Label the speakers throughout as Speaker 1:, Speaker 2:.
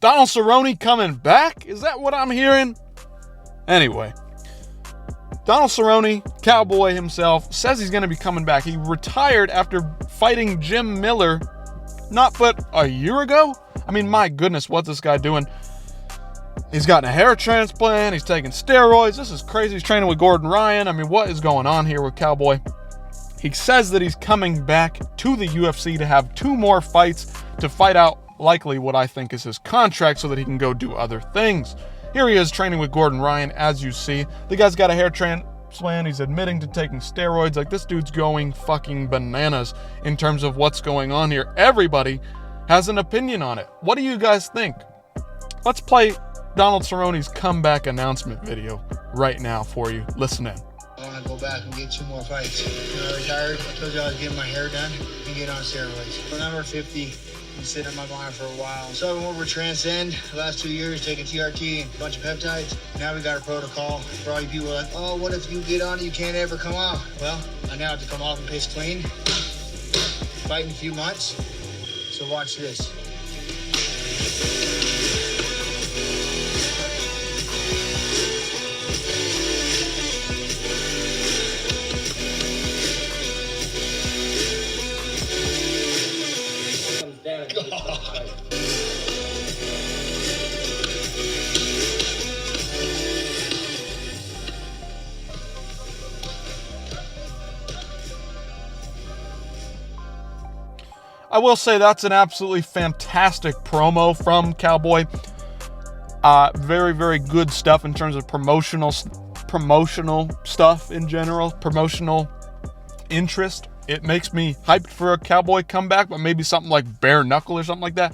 Speaker 1: Donald Cerrone coming back? Is that what I'm hearing? Anyway, Donald Cerrone, Cowboy himself, says he's going to be coming back. He retired after fighting Jim Miller not but a year ago? I mean, my goodness, what's this guy doing? He's gotten a hair transplant. He's taking steroids. This is crazy. He's training with Gordon Ryan. I mean, what is going on here with Cowboy? He says that he's coming back to the UFC to have 2 more fights to fight out likely what I think is his contract so that he can go do other things. Here he is training with Gordon Ryan, as you see. The guy's got a hair transplant. He's admitting to taking steroids. Like, this dude's going fucking bananas in terms of what's going on here. Everybody has an opinion on it. What do you guys think? Let's play Donald Cerrone's comeback announcement video right now for you. Listen in.
Speaker 2: I want to go back and get 2 more fights. When I retired, I told you I was getting my hair done and get on steroids. When I'm 50, been sitting on my behind for a while. So I went over Transcend the last 2 years, taking TRT and a bunch of peptides. Now we got a protocol for all you people like, oh, what if you get on it, you can't ever come off? Well, I now have to come off and piss clean. Fight in a few months. So watch this.
Speaker 1: I will say that's an absolutely fantastic promo from Cowboy. Very, very good stuff in terms of promotional stuff in general, promotional interest. It makes me hyped for a Cowboy comeback, but maybe something like bare knuckle or something like that.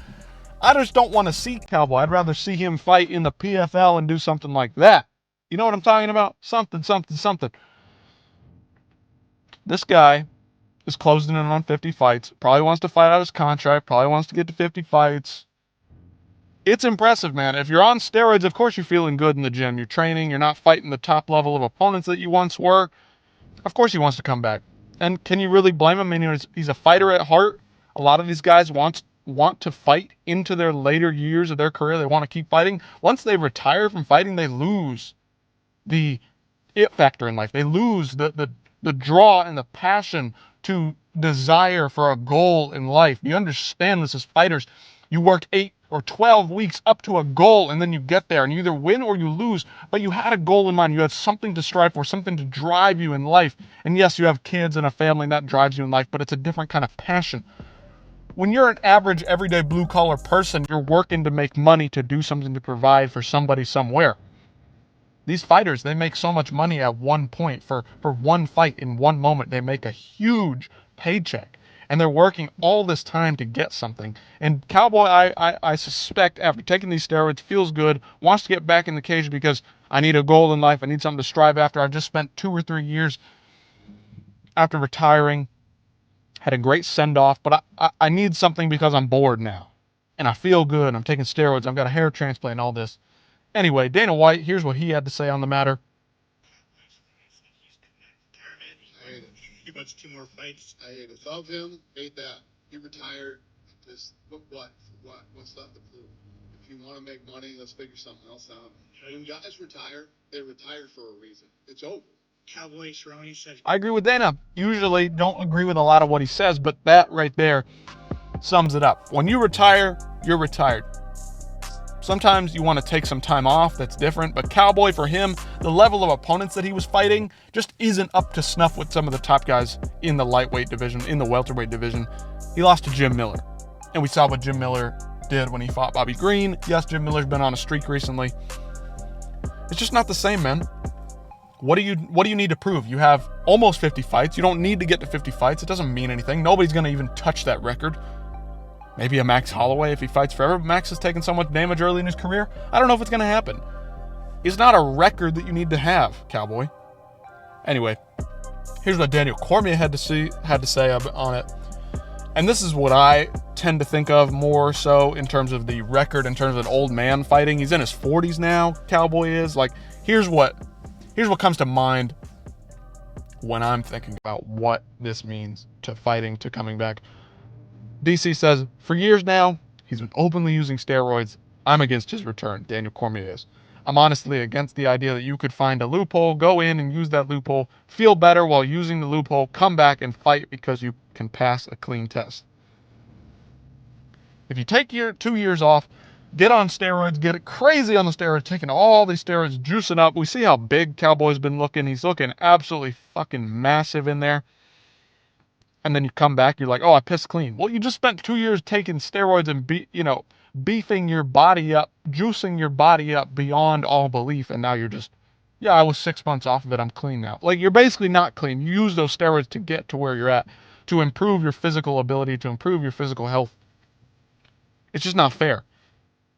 Speaker 1: I just don't want to see Cowboy. I'd rather see him fight in the PFL and do something like that. You know what I'm talking about? Something. This guy is closing in on 50 fights. Probably wants to fight out his contract. Probably wants to get to 50 fights. It's impressive, man. If you're on steroids, of course you're feeling good in the gym. You're training. You're not fighting the top level of opponents that you once were. Of course he wants to come back. And can you really blame him? I mean, he's a fighter at heart. A lot of these guys want to fight into their later years of their career. They want to keep fighting. Once they retire from fighting, they lose the it factor in life. They lose the draw and the passion to desire for a goal in life. You understand this as fighters. You worked 8 or 12 weeks up to a goal, and then you get there, and you either win or you lose, but you had a goal in mind. You had something to strive for, something to drive you in life. And yes, you have kids and a family, and that drives you in life, but it's a different kind of passion. When you're an average, everyday blue-collar person, you're working to make money, to do something, to provide for somebody somewhere. These fighters, they make so much money at one point. For one fight in one moment, they make a huge paycheck. And they're working all this time to get something. And Cowboy, I suspect, after taking these steroids, feels good, wants to get back in the cage because I need a goal in life. I need something to strive after. I've just spent 2 or 3 years after retiring. Had a great send-off, but I need something because I'm bored now. And I feel good. I'm taking steroids. I've got a hair transplant and all this. Anyway, Dana White, here's what he had to say on the matter.
Speaker 2: He wants 2 more fights. I love him. Made that. He retired. Just what's left to prove? If you want to make money, let's figure something else out. When guys retire, they retire for a reason. It's over. Cowboy Cerrone said.
Speaker 1: I agree with Dana. Usually don't agree with a lot of what he says, but that right there sums it up. When you retire, you're retired. Sometimes you want to take some time off. That's different. But Cowboy, for him, the level of opponents that he was fighting just isn't up to snuff with some of the top guys in the lightweight division, in the welterweight division. He lost to Jim Miller. And we saw what Jim Miller did when he fought Bobby Green. Yes, Jim Miller's been on a streak recently. It's just not the same, man. What do you need to prove? You have almost 50 fights. You don't need to get to 50 fights. It doesn't mean anything. Nobody's going to even touch that record. Maybe a Max Holloway if he fights forever. Max has taken so much damage early in his career. I don't know if it's going to happen. It's not a record that you need to have, Cowboy. Anyway, here's what Daniel Cormier had to say on it. And this is what I tend to think of more so in terms of the record, in terms of an old man fighting. He's in his 40s now, Cowboy is. Like, here's what comes to mind when I'm thinking about what this means to fighting, to coming back. DC says, for years now, he's been openly using steroids. I'm against his return, Daniel Cormier is. I'm honestly against the idea that you could find a loophole, go in and use that loophole, feel better while using the loophole, come back and fight because you can pass a clean test. If you take your 2 years off, get on steroids, get it crazy on the steroids, taking all these steroids, juicing up. We see how big Cowboy's been looking. He's looking absolutely fucking massive in there. And then you come back, you're like, oh, I pissed clean. Well, you just spent 2 years taking steroids and beefing your body up, juicing your body up beyond all belief, and now you're just, yeah, I was 6 months off of it, I'm clean now. Like, you're basically not clean. You use those steroids to get to where you're at, to improve your physical ability, to improve your physical health. It's just not fair.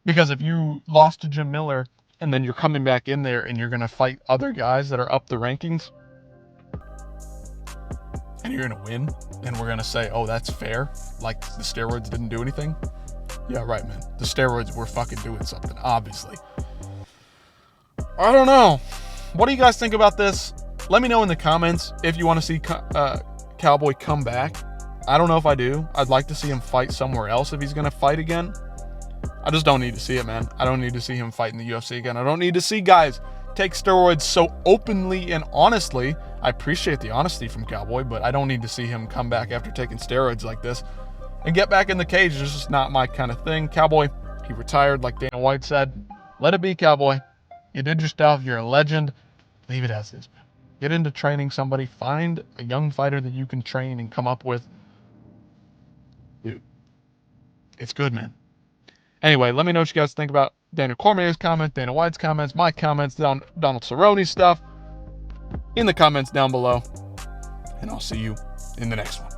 Speaker 1: Because if you lost to Jim Miller and then you're coming back in there and you're going to fight other guys that are up the rankings and you're going to win, and we're going to say, oh, that's fair, like the steroids didn't do anything. Yeah, right, man. The steroids were fucking doing something, obviously. I don't know. What do you guys think about this? Let me know in the comments if you want to see Cowboy come back. I don't know if I do. I'd like to see him fight somewhere else if he's going to fight again. I just don't need to see it, man. I don't need to see him fight in the UFC again. I don't need to see guys take steroids so openly and honestly. I appreciate the honesty from Cowboy, but I don't need to see him come back after taking steroids like this and get back in the cage. It's just not my kind of thing. Cowboy, he retired, like Dana White said. Let it be, Cowboy. You did your stuff. You're a legend. Leave it as is, man. Get into training somebody. Find a young fighter that you can train and come up with. Dude, it's good, man. Anyway, let me know what you guys think about Daniel Cormier's comment, Dana White's comments, my comments, Donald Cerrone stuff in the comments down below. And I'll see you in the next one.